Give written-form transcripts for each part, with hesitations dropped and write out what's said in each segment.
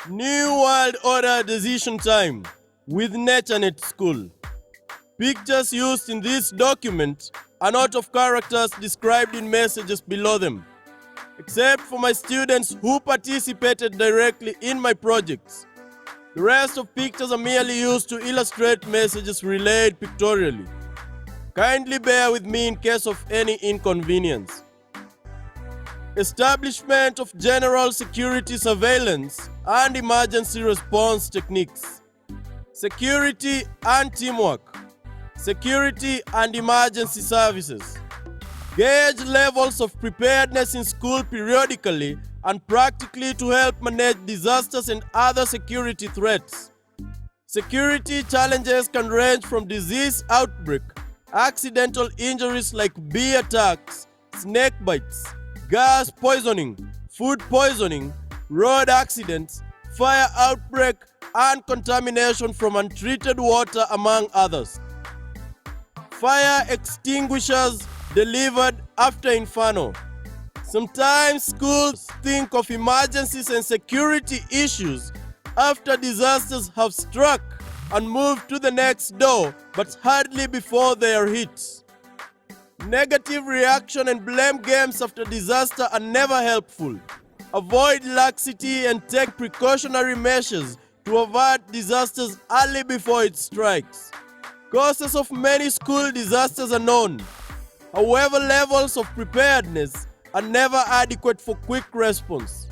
New World Order Decision Time with NATURENETSCHOOL. Pictures used in this document are not of characters described in messages below them, except for my students who participated directly in my projects. The rest of pictures are merely used to illustrate messages relayed pictorially. Kindly bear with me in case of any inconvenience. Establishment of general security surveillance and emergency response techniques. Security and teamwork. Security and emergency services. Gauge levels of preparedness in school periodically and practically to help manage disasters and other security threats. Security challenges can range from disease outbreak, accidental injuries like bee attacks, snake bites, gas poisoning, food poisoning, road accidents, fire outbreak, and contamination from untreated water, among others. Fire extinguishers delivered after inferno. Sometimes schools think of emergencies and security issues after disasters have struck and move to the next door, but hardly before they are hit. Negative reaction and blame games after disaster are never helpful. Avoid laxity and take precautionary measures to avert disasters early before it strikes. Causes of many school disasters are known. However, levels of preparedness are never adequate for quick response.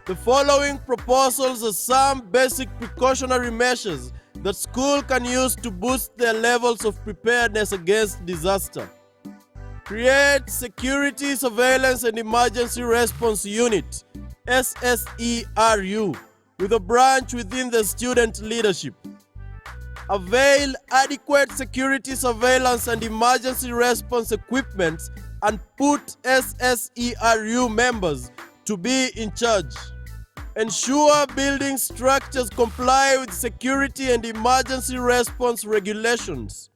The following proposals are some basic precautionary measures that school can use to boost their levels of preparedness against disaster. Create Security Surveillance and Emergency Response Unit, SSERU, with a branch within the student leadership. Avail adequate security surveillance and emergency response equipment and put SSERU members to be in charge. Ensure building structures comply with security and emergency response regulations.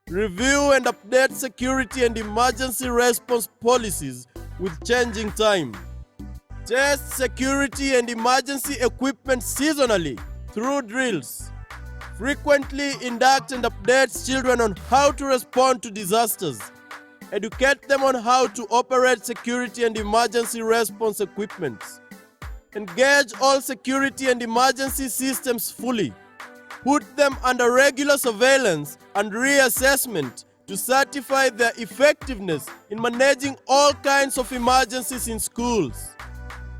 Review and update security and emergency response policies with changing time. Test security and emergency equipment seasonally through drills. Frequently induct and update children on how to respond to disasters. Educate them on how to operate security and emergency response equipment. Engage all security and emergency systems fully. Put them under regular surveillance and reassessment to certify their effectiveness in managing all kinds of emergencies in schools.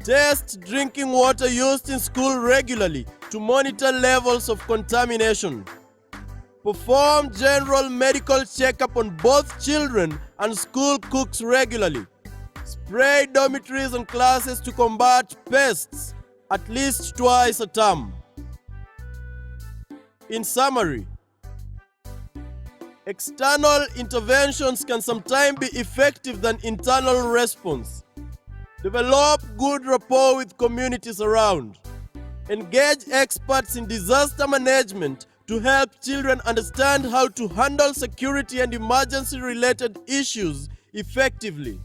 Test drinking water used in school regularly to monitor levels of contamination. Perform general medical checkup on both children and school cooks regularly. Spray dormitories and classes to combat pests at least twice a term. In summary, external interventions can sometimes be effective than internal response. Develop good rapport with communities around. Engage experts in disaster management to help children understand how to handle security and emergency-related issues effectively.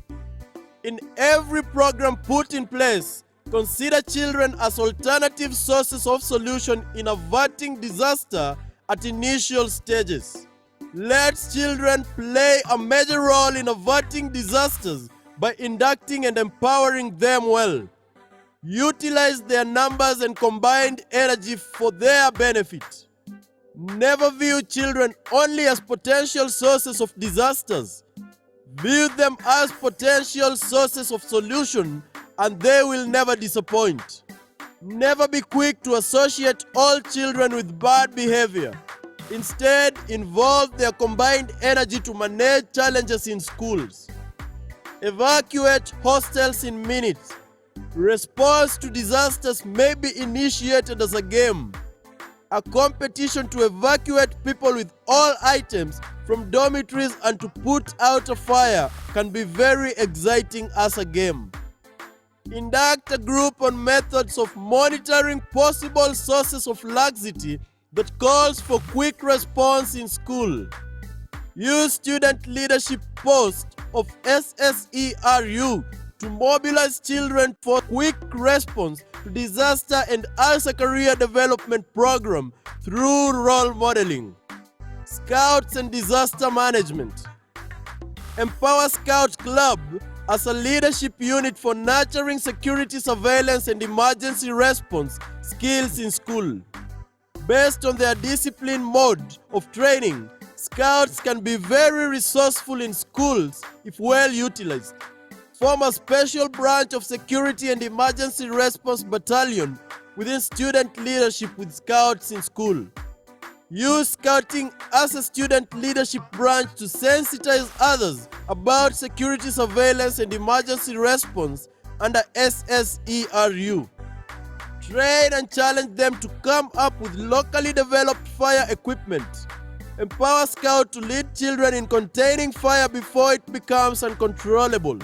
In every program put in place, consider children as alternative sources of solution in averting disaster at initial stages. Let children play a major role in averting disasters by inducting and empowering them well. Utilize their numbers and combined energy for their benefit. Never view children only as potential sources of disasters. View them as potential sources of solution, and they will never disappoint. Never be quick to associate all children with bad behavior. Instead, involve their combined energy to manage challenges in schools. Evacuate hostels in minutes. Response to disasters may be initiated as a game. A competition to evacuate people with all items from dormitories and to put out a fire can be very exciting as a game. Induct a group on methods of monitoring possible sources of laxity that calls for quick response in school. Use student leadership posts of SSERU to mobilize children for quick response to disaster and as a career development program through role modeling. Scouts and disaster management. Empower Scout Club as a leadership unit for nurturing security surveillance and emergency response skills in school. Based on their discipline mode of training, Scouts can be very resourceful in schools if well utilized. Form a special branch of security and emergency response battalion within student leadership with Scouts in school. Use Scouting as a student leadership branch to sensitize others about security surveillance and emergency response under SSERU. Train and challenge them to come up with locally developed fire equipment. Empower Scout to lead children in containing fire before it becomes uncontrollable.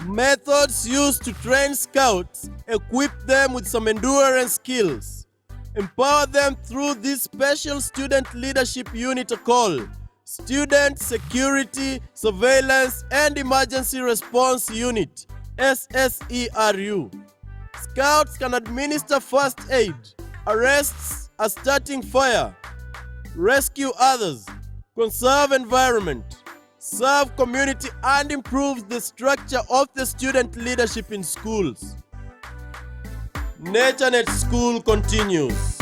Methods used to train Scouts: equip them with some endurance skills. Empower them through this special student leadership unit called Student Security, Surveillance and Emergency Response Unit, SSERU. Scouts can administer first aid, arrests a starting fire, rescue others, conserve environment, serve community, and improve the structure of the student leadership in schools. NATURENETSCHOOL continues.